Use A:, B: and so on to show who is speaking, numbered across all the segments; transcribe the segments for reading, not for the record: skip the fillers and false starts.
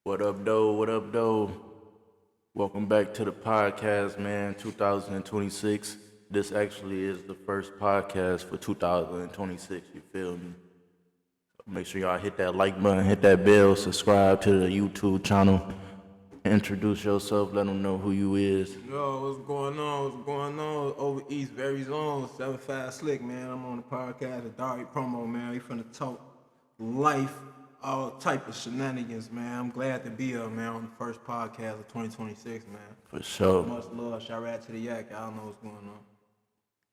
A: What up, though? What up, though? Welcome back to the podcast, man. 2026. This actually is the first podcast for 2026. You feel me? Make sure y'all hit that like button, hit that bell, subscribe to the YouTube channel. Introduce yourself. Let them know who you is.
B: Yo, what's going on? What's going on? Over East, very zone, 75 Slick, man. I'm on the podcast with Dari Promo, man. We finna talk life, all type of shenanigans, man. I'm glad to be here, man, on the first podcast of 2026, man.
A: For sure.
B: Much love. Shout out to the Yak. Y'all know what's going on.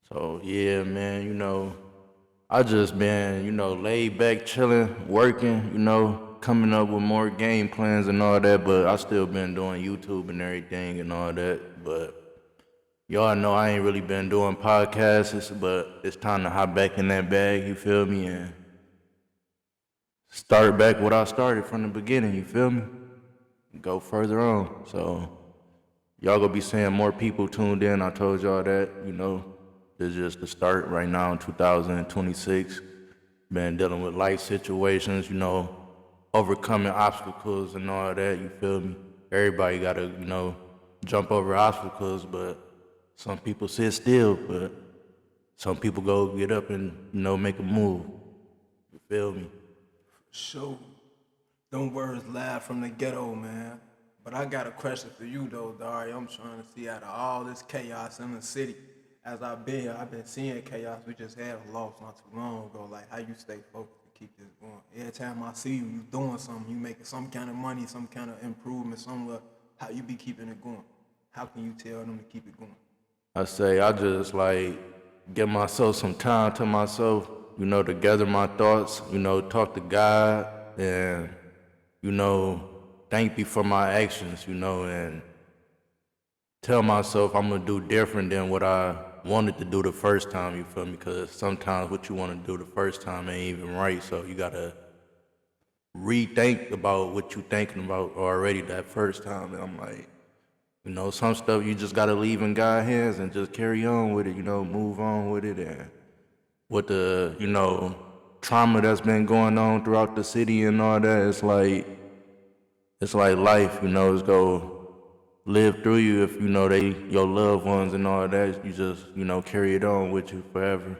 A: So yeah, man. I just been, laid back, chilling, working, coming up with more game plans and all that, but I still been doing YouTube and everything and all that. But y'all know I ain't really been doing podcasts, but it's time to hop back in that bag, you feel me? And start back what I started from the beginning, you feel me? Go further on. So y'all gonna be seeing more people tuned in. I told y'all that, this is just the start right now in 2026. Been dealing with life situations, overcoming obstacles and all that, you feel me? Everybody gotta, jump over obstacles, but some people sit still, but some people go get up and, make a move. You feel me?
B: So, them words live from the ghetto, man. But I got a question for you, though, Dari. I'm trying to see out of all this chaos in the city. As I've been seeing chaos. We just had a loss not too long ago. Like, how you stay focused to keep this going? Every time I see you, you doing something. You making some kind of money, some kind of improvement somewhere. How you be keeping it going? How can you tell them to keep it going?
A: I say I just give myself some time to myself, to gather my thoughts, talk to God and, thank me for my actions, and tell myself I'm gonna do different than what I wanted to do the first time, you feel me? Because sometimes what you want to do the first time ain't even right, so you gotta rethink about what you thinking about already that first time. And I'm like, some stuff you just gotta leave in God's hands and just carry on with it, move on with it. And with the, trauma that's been going on throughout the city and all that, it's like life, it's go live through you if your loved ones and all that. You just carry it on with you forever.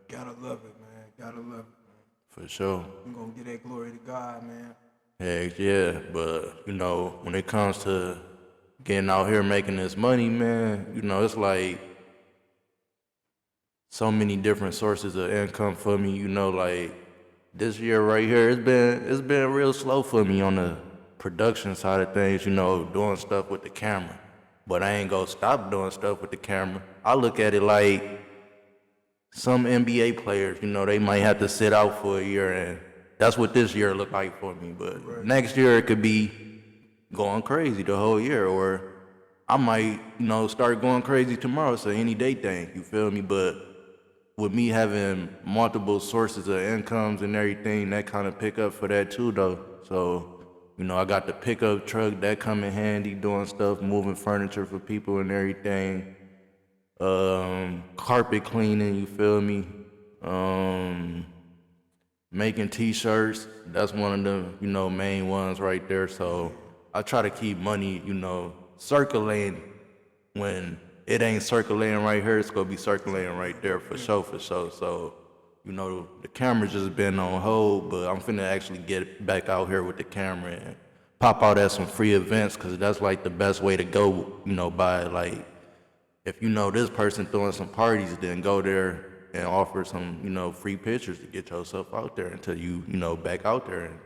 B: Gotta love it, man. Gotta love it, man.
A: For sure.
B: I'm gonna give that glory to God, man.
A: Heck yeah, but when it comes to getting out here making this money, man, it's like so many different sources of income for me. Like this year right here, it's been real slow for me on the production side of things, doing stuff with the camera. But I ain't gonna stop doing stuff with the camera. I look at it like some NBA players, they might have to sit out for a year, and that's what this year looked like for me. But next year it could be going crazy the whole year, or I might, start going crazy tomorrow. So any day thing, you feel me? But with me having multiple sources of incomes and everything, that kind of pick up for that too, though. So I got the pickup truck that come in handy doing stuff, moving furniture for people and everything. Carpet cleaning, you feel me? Making t-shirts, that's one of the, main ones right there. So I try to keep money, circulating. When it ain't circulating right here, it's gonna be circulating right there for sure, for sure. So, the camera just been on hold, but I'm finna actually get back out here with the camera and pop out at some free events, cause that's like the best way to go, by like, if this person throwing some parties, then go there and offer some, free pictures to get yourself out there until you, back out there. And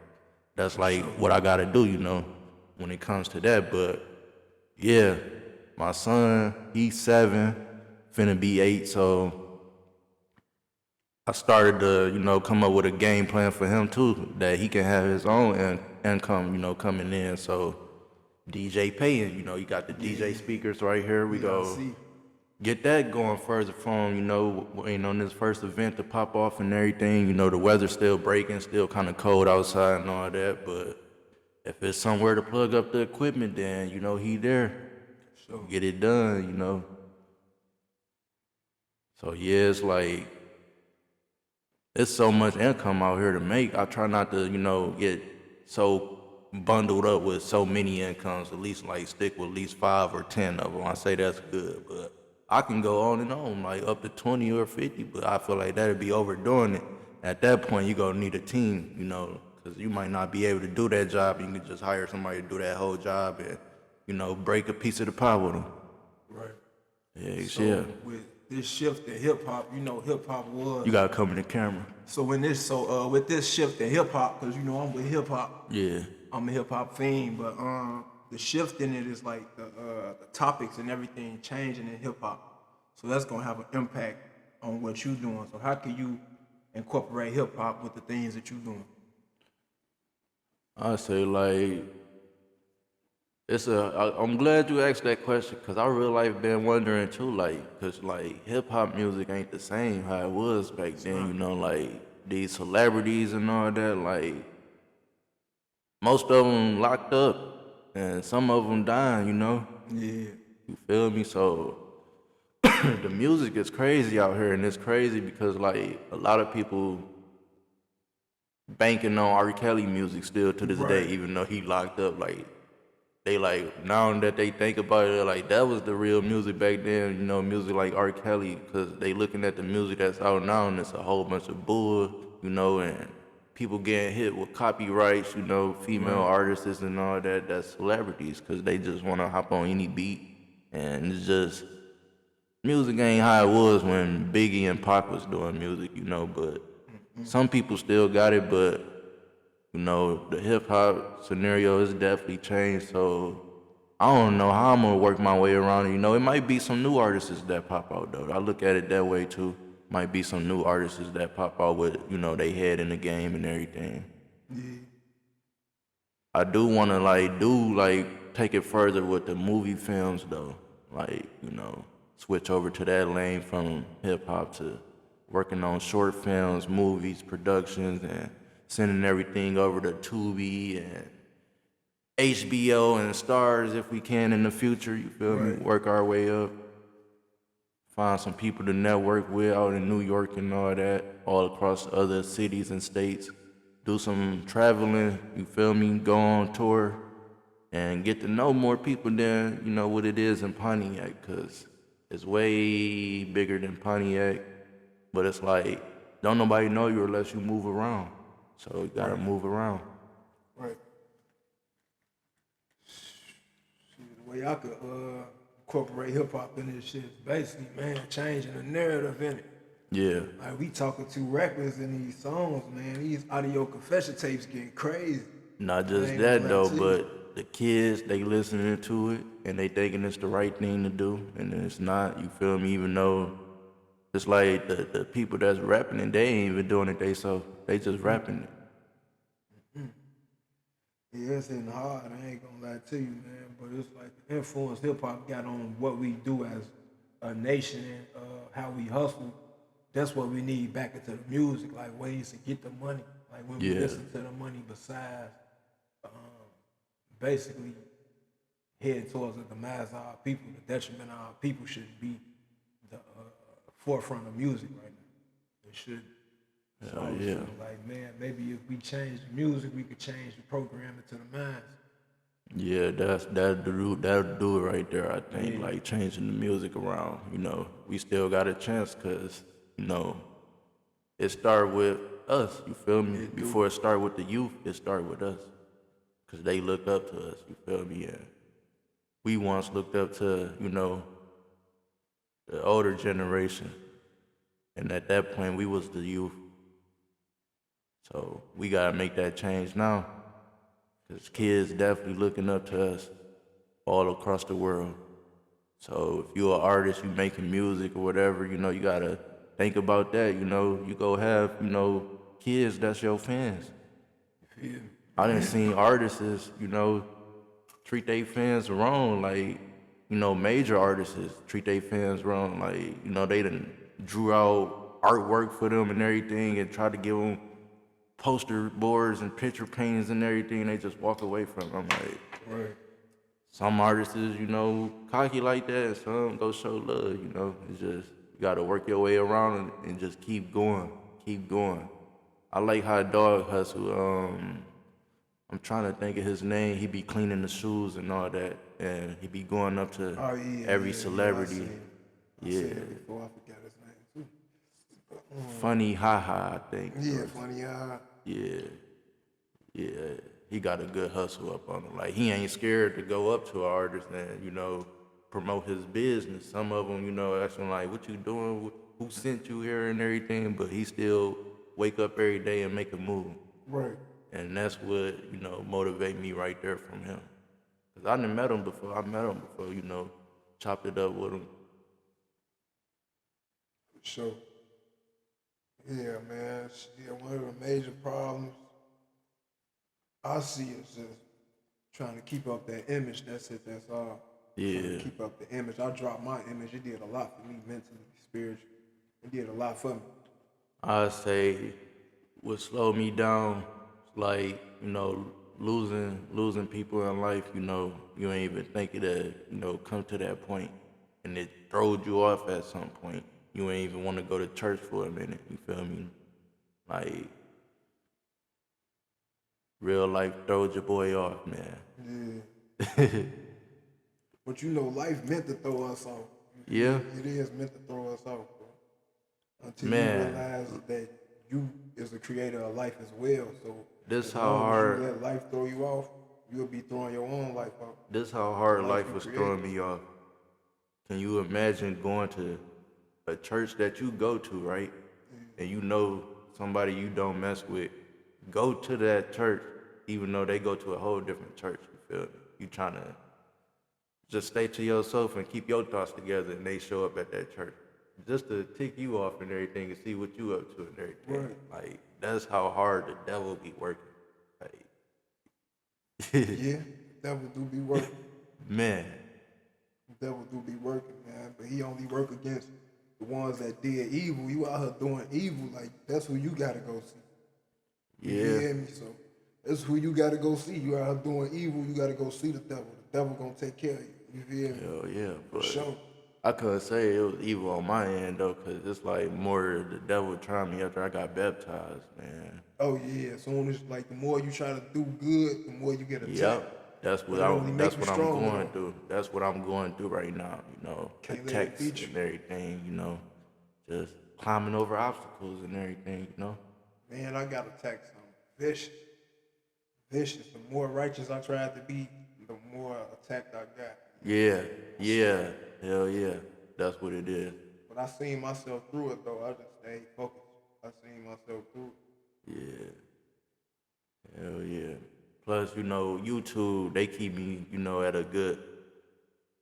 A: that's like what I gotta do, when it comes to that. But yeah, my son, he's 7, finna be 8, so I started to, come up with a game plan for him too, that he can have his own income, coming in. So DJ paying, you got the DJ speakers right here. We go get that going further for him, waiting on this first event to pop off and everything. The weather's still breaking, still kind of cold outside and all that, but if it's somewhere to plug up the equipment, then, he there. So get it done, So yeah, it's like, it's so much income out here to make. I try not to, get so bundled up with so many incomes, at least like stick with at least 5 or 10 of them. I say that's good, but I can go on and on, like up to 20 or 50, but I feel like that'd be overdoing it. At that point, you gonna need a team, because you might not be able to do that job. You can just hire somebody to do that whole job and, break a piece of the pie with them.
B: Right.
A: Yeah,
B: So
A: yeah.
B: with this shift in hip hop, hip hop was.
A: You gotta come in the camera.
B: So with this shift in hip hop, cause I'm with hip hop.
A: Yeah.
B: I'm a hip hop fiend, but the shift in it is like the topics and everything changing in hip hop. So that's gonna have an impact on what you doing. So how can you incorporate hip hop with the things that you doing?
A: I say like I'm glad you asked that question because I really like been wondering too, like, cause like hip hop music ain't the same how it was back then, like these celebrities and all that, like most of them locked up and some of them dying.
B: Yeah.
A: You feel me? So the music is crazy out here, and it's crazy because like a lot of people banking on R. Kelly music still to this day,
B: Right.
A: even though he locked up. Like they like now that they think about it, like that was the real music back then. Music like R. Kelly, because they looking at the music that's out now, and it's a whole bunch of bull, and people getting hit with copyrights, female artists and all that. That's celebrities, because they just want to hop on any beat, and it's just music ain't how it was when Biggie and Pac was doing music, but some people still got it, but the hip hop scenario has definitely changed, so I don't know how I'm gonna work my way around it. It might be some new artists that pop out though. I look at it that way too. Might be some new artists that pop out with, they head in the game and everything.
B: Yeah.
A: I do wanna take it further with the movie films though. Like, switch over to that lane from hip hop to working on short films, movies, productions, and sending everything over to Tubi and HBO and Stars if we can in the future. You feel me? Work our way up. Find some people to network with out in New York and all that, all across other cities and states. Do some traveling, you feel me? Go on tour and get to know more people than, what it is in Pontiac, because it's way bigger than Pontiac, but it's like, don't nobody know you unless you move around. So you gotta move around.
B: Right. The way I could incorporate hip hop in this shit is basically, man, changing the narrative in it.
A: Yeah.
B: Like we talking to rappers in these songs, man. These audio confession tapes getting crazy.
A: Not just that though, but the kids, they listening to it and they thinking it's the right thing to do, and then it's not, you feel me? Even though it's like the people that's rapping it, they ain't even doing it themselves. They just rapping it.
B: Yeah, it's hitting hard. I ain't gonna lie to you, man. But it's like the influence hip hop got on what we do as a nation and how we hustle. That's what we need back into the music, like ways to get the money. Like when we listen to the money, besides basically heading towards the demise of our people, the detriment of our people should be the forefront of music right now. It should. So, like, man, maybe if we change the music, we could change the programming to the minds.
A: Yeah, that'll do it right there, I think, like changing the music around. We still got a chance because, it started with us, you feel me? Before it started with the youth, it started with us because they look up to us, you feel me? And we once looked up to, the older generation, and at that point, we was the youth. So we gotta make that change now, because kids definitely looking up to us all across the world. So if you're an artist, you making music or whatever, you gotta think about that. You go have, kids that's your fans.
B: Yeah.
A: I done seen artists, treat their fans wrong, like, major artists treat their fans wrong, like, they done drew out artwork for them and everything and tried to give them poster boards and picture paintings and everything, they just walk away from it. I'm like, some artists is, cocky like that, and some go show love, It's just, you gotta work your way around and just keep going. I like how Dog Hustle, I'm trying to think of his name. He be cleaning the shoes and all that, and he be going up to
B: Oh yeah,
A: every
B: yeah, I
A: celebrity.
B: seen him. I
A: Yeah,
B: seen him before. I forgot his name too.
A: Funny haha, I think.
B: Yeah, funny.
A: Yeah, yeah. He got a good hustle up on him. Like he ain't scared to go up to an artist and promote his business. Some of them, asking like, "What you doing? Who sent you here?" and everything. But he still wake up every day and make a move.
B: Right.
A: And that's what, motivate me right there from him. Cause I done met him before. Chopped it up with him.
B: So, yeah, man. Yeah, one of the major problems I see is just trying to keep up that image. That's it. That's all. Trying
A: Yeah.
B: to keep up the image. I dropped my image. It did a lot for me mentally, spiritually. It did a lot for me.
A: I say what slowed me down, like, losing people in life, you ain't even think it come to that point and it throwed you off at some point. You ain't even want to go to church for a minute, you feel me? Like real life throws your boy off, man.
B: Yeah. But life meant to throw us off.
A: Yeah.
B: It is meant to throw us off, bro. Until
A: Man.
B: you realize that you is the creator of life as well. So
A: This
B: as
A: how
B: long as
A: hard
B: you let life throw you off, you'll be throwing your own life off.
A: This how hard
B: Life
A: life
B: you
A: was
B: created.
A: throwing me off. Can you imagine going to a church that you go to, right? And somebody you don't mess with, go to that church, even though they go to a whole different church, you feel me? You trying to just stay to yourself and keep your thoughts together, and they show up at that church. Just to tick you off and everything and see what you up to and everything.
B: Right.
A: Like, that's how hard the devil be working. Like,
B: Yeah, devil do be working.
A: man.
B: Devil do be working, man. But he only work against the ones that did evil. You out here doing evil, like that's who you gotta go see. You
A: Yeah.
B: hear me? So that's who you gotta go see. You out here doing evil, you gotta go see the devil. The devil gonna take care of you. You hear me?
A: Hell yeah, but
B: Sure.
A: I couldn't say it was evil on my end though, cause it's like more the devil trying me after I got baptized, man.
B: Oh yeah. Soon as like the more you try to do good, the more you get attacked.
A: Yep, that's what
B: But it only make
A: that's
B: you
A: what I'm
B: stronger,
A: going
B: though.
A: through. That's what I'm going through right now.
B: Can't
A: The
B: let it
A: text
B: beat you.
A: and everything. Just climbing over obstacles and everything.
B: Man, I got attacked some vicious. Vicious. The more righteous I tried to be, the more attacked I got.
A: Yeah, hell yeah, that's what it is.
B: But I seen myself through it though. I just stayed focused. I seen myself through it.
A: Yeah, hell yeah. Plus, YouTube, they keep me, at a good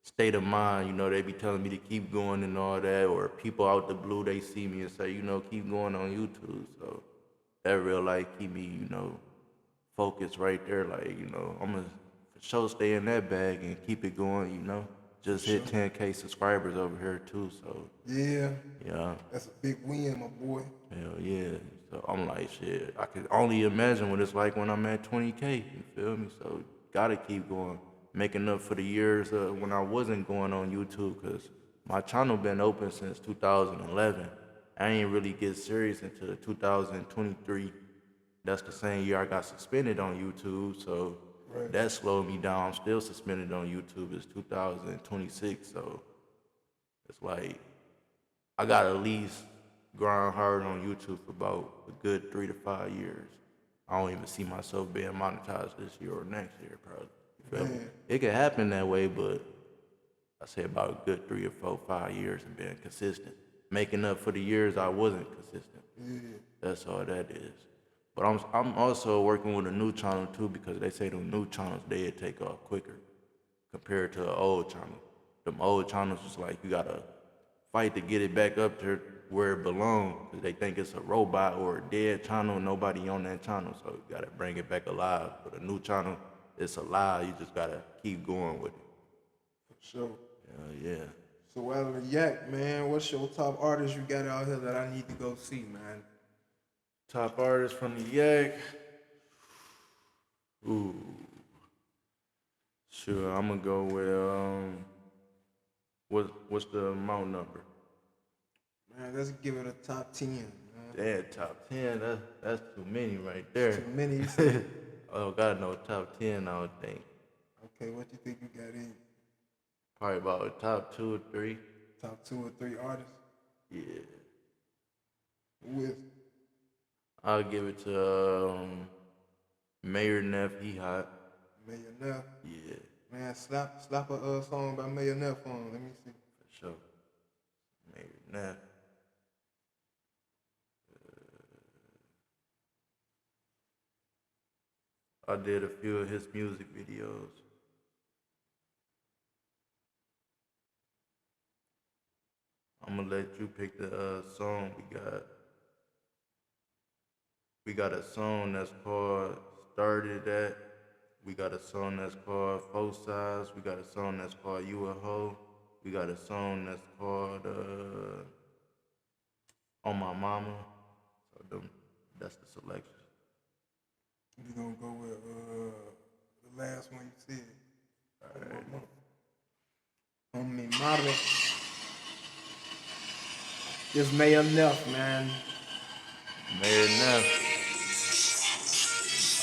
A: state of mind. They be telling me to keep going and all that, or people out the blue, they see me and say, keep going on YouTube. So that real life keep me, focused right there. Like, I'm gonna for sure stay in that bag and keep it going. Just hit 10K subscribers over here too. So
B: Yeah.
A: yeah,
B: That's a big win, my boy.
A: hell yeah. So I'm like, shit, I can only imagine what it's like when I'm at 20K. You feel me? So gotta keep going, making up for the years when I wasn't going on YouTube, cause my channel been open since 2011. I ain't really get serious until 2023. That's the same year I got suspended on YouTube, so
B: Right.
A: that slowed me down. I'm still suspended on YouTube. It's 2026, so it's like I got to at least grind hard on YouTube for about a good 3 to 5 years. I don't even see myself being monetized this year or next year, probably. You feel me?
B: Man.
A: It could happen that way, but I say about a good 3 or 4, 5 years of being consistent, making up for the years I wasn't consistent.
B: Yeah.
A: That's all that is. But I'm also working with a new channel too, because they say the new channels they take off quicker compared to an old channel. Them old channels is like you gotta fight to get it back up to where it belongs, because they think it's a robot or a dead channel, nobody on that channel, so you gotta bring it back alive. But a new channel, it's alive. You just gotta keep going with it.
B: For sure.
A: Hell yeah.
B: So out of the yak, man, what's your top artist you got out here that I need to go see, man?
A: Top artist from the Yak. Ooh. Sure, I'm gonna go with what's the amount number?
B: Man, let's give it a top 10, man.
A: Damn, top 10. That's too many right there.
B: Too many. You said
A: Oh, got no top 10, I don't think.
B: Okay, what you think you got in?
A: Probably about top 2 or 3.
B: Top 2 or 3 artists?
A: Yeah.
B: With
A: I'll give it to Mayor Neff, he hot.
B: Mayor Neff.
A: Yeah,
B: Man, slap a song by Mayor Neff on. Let me see.
A: for sure. Mayor Neff. I did a few of his music videos. I'm gonna let you pick the song we got. We got a song that's called Started At. We got a song that's called Four Size. We got a song that's called You a Hoe. We got a song that's called On My Mama. So that's the selection.
B: You gonna go with the last one you said? Alright. On me, Marvin. This Mayor Neff, man.
A: Mayor Neff.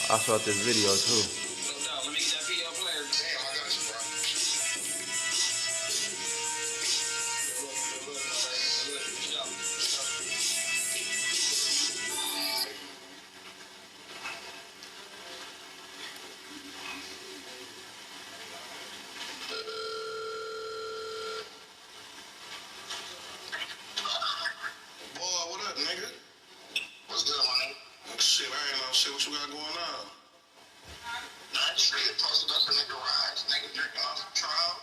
A: I shot this video too.
C: Let me get that PL player. Damn, I got you, bro. Boy, what up, nigga? What's good, my nigga? Shit, I ain't no shit. What you got going on? Nah, shit. Posted up in the garage. Nigga drinking off the trial.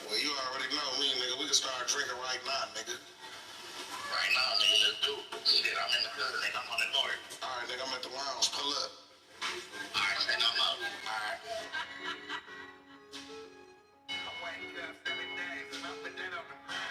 C: Well, you already know me, nigga. We can start drinking right now, nigga. Right now, nigga. Let's do it. Shit, I'm in the hood, nigga. I'm on the north. All right, nigga. I'm at the lounge. Pull up. All right, nigga. I'm out. All right. I wake up 7 days and I put that on the grind.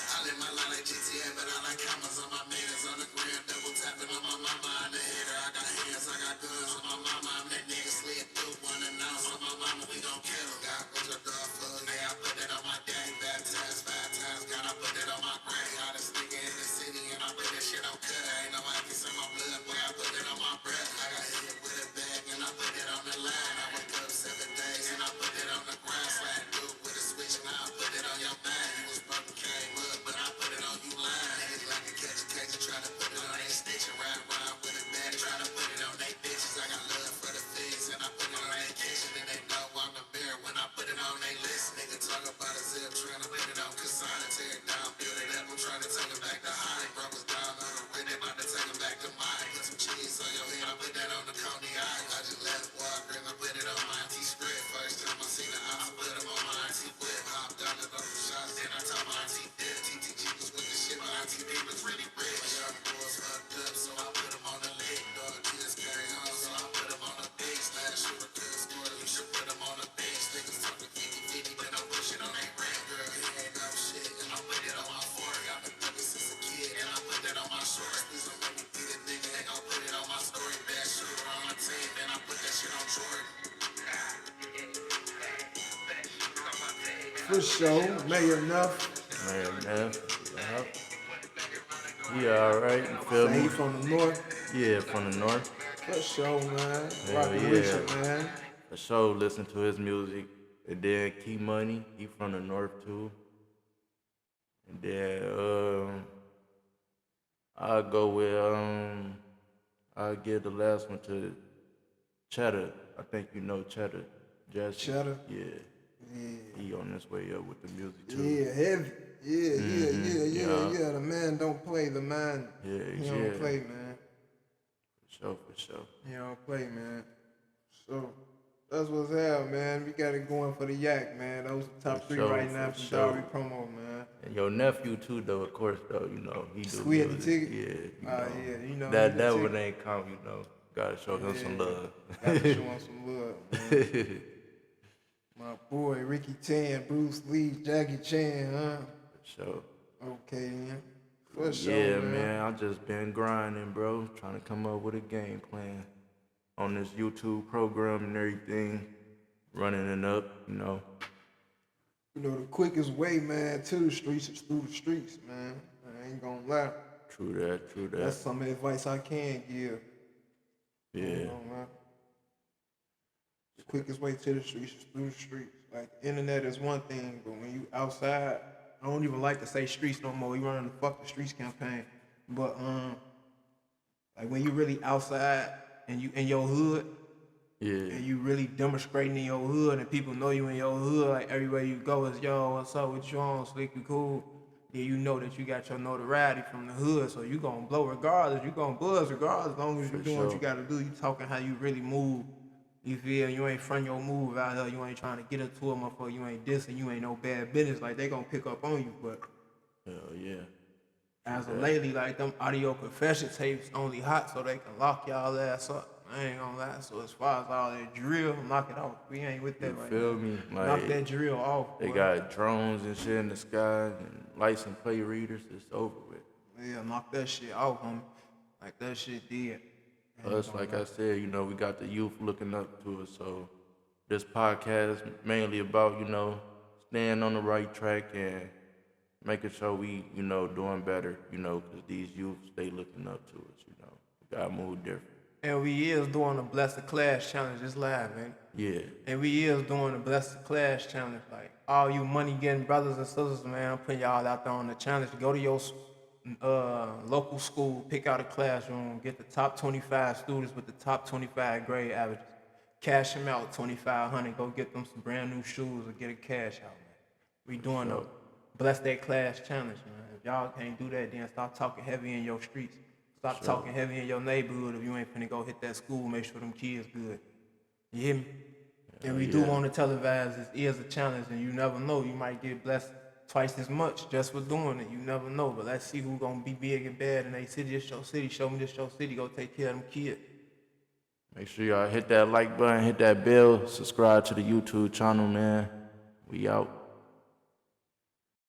C: I live my life like GTA, but I like commas on my niggas on the gram, double tapping on my mama. I'm the hitter, I got hands, I got guns on my mama. I'm that nigga slid through one and now on my mama, we gon' kill him. Got what's your dog for? Yeah, I put it on my day, baptized 5 times, God, I put it on my grave. Hottest nigga in the city, and I put that shit on cut. Ain't no ice in my blood, boy, I put it on my breath. I got hit with a bag, and I put it on the line. I wake up 7 days, and I put it on the grind. Slide through with a switch, and I put it on your mind. You was broken, came up, but I put it on you line. Niggas like a catch a try to put it on they stitch and ride with a bag, try to put it on they bitches. I got love for the figs and I put it on they kitchen and they know I'm the bear when I put it on they list. Nigga talk about a zip, trying to put it on Kasana, tear it down, build it up. I'm trying to take it back to high. Brothers down on the way, they about to take it back to mine. Put some cheese on your head, I put that on the Coney Eye. I just left Walker and I put it on my auntie script. First time I seen the ops, I put them on my auntie whip. Hopped out the double shots, then I told my auntie dip. TTG was with the shit, my auntie D was really rich. My young boys fucked up, so I put them on the leg. Dog kids carry on, so I put them on the big. Last shooter could score, you should put them on the big. Niggas talking 50-50, then I'm pushing on they ring. Girl, he ain't no shit, and I put it on my fork. I've been thugging since a kid, and I put that on my shorts. Please don't make me be the nigga, they gon' put it on my story. Bad shooter on my team, then I put that shit on Jordan.
B: For sure, Mayor Neff.
A: Mayor Neff. Yup. Yeah, alright, you feel
B: Say he
A: me?
B: from the north.
A: Yeah, from the north.
B: For sure, man.
A: Hell
B: Rockin'
A: yeah.
B: with you, man.
A: For sure, listen to his music. And then Key Money, he from the north too. And then I'll go with I'll give the last one to Cheddar. I think you know Cheddar. Jesse.
B: Cheddar?
A: Yeah.
B: Yeah.
A: He on his way up with the music too.
B: Yeah, heavy. Yeah. The man don't play. The man,
A: Yeah,
B: he
A: yeah.
B: don't play, man.
A: For sure.
B: He don't play, man. So that's what's happening, man. We got it going for the Yak, man. Those are top
A: For
B: 3
A: sure,
B: right now
A: for
B: from
A: sure.
B: Doggy Promo, man.
A: And your nephew too, though. Of course, though. You know he do
B: Squid the
A: music.
B: Ticket?
A: Yeah.
B: Yeah, you know
A: that
B: he the
A: that
B: ticket.
A: one ain't count. You know, gotta show him some love.
B: Gotta show him some love, man. My boy Ricky Tan, Bruce Lee, Jackie Chan, huh?
A: For sure.
B: Okay, then. For sure,
A: Yeah, man. I just been grinding, bro. Trying to come up with a game plan on this YouTube program and everything. Running it up, you know.
B: You know, the quickest way, man, to the streets is through the streets, man. I ain't gonna lie.
A: True that, true that.
B: That's some advice I can give.
A: Yeah.
B: You know, man. The quickest way to the streets is through the streets. Like, the internet is one thing, but when you outside, I don't even like to say streets no more. We running the Fuck the Streets campaign. But, like, when you really outside and you in your hood,
A: Yeah.
B: and you really demonstrating in your hood and people know you in your hood, like everywhere you go is, yo, what's up with you on, Slick, you cool? Yeah, you know that you got your notoriety from the hood, so you gonna blow regardless, you gonna buzz regardless, as long as you doing what you gotta do, you talking how you really move. You feel you ain't front your move out here, you ain't trying to get into a motherfucker, you ain't dissing, you ain't no bad business, like they gonna pick up on you, but
A: Hell yeah.
B: as of lately, like them audio confession tapes only hot so they can lock y'all ass up. I ain't gonna lie. So as far as all that drill, knock it off. We ain't with that
A: You
B: right
A: feel
B: now.
A: me?
B: Knock
A: Like,
B: that drill off.
A: they
B: boy.
A: got drones and shit in the sky and license plate readers. It's over with.
B: Yeah, knock that shit off, homie. Like that shit dead.
A: Us, like I said, you know, we got the youth looking up to us. So this podcast mainly about, you know, staying on the right track and making sure we, you know, doing better, you know, because these youth, they looking up to us, you know. We got to move different.
B: And we is doing the Bless the Class challenge. It's live, man.
A: Yeah.
B: And we is doing the Bless the Class challenge. Like all you money getting brothers and sisters, man, I'm putting y'all out there on the challenge. Go to your local school, pick out a classroom, get the top 25 students with the top 25 grade averages. Cash them out, $2,500. Go get them some brand new shoes or get a cash out, man. We doing the Bless That Class challenge, man. If y'all can't do that, then stop talking heavy in your streets. Stop talking heavy in your neighborhood if you ain't finna go hit that school, make sure them kids good. You hear me? And we do want to televise this is a challenge, and you never know, you might get blessed twice as much just for doing it. You never know, but let's see who's gonna be big and bad in their city. This your city, show me this your city, go take care of them kids.
A: Make sure y'all hit that like button, hit that bell, subscribe to the YouTube channel, man. We out.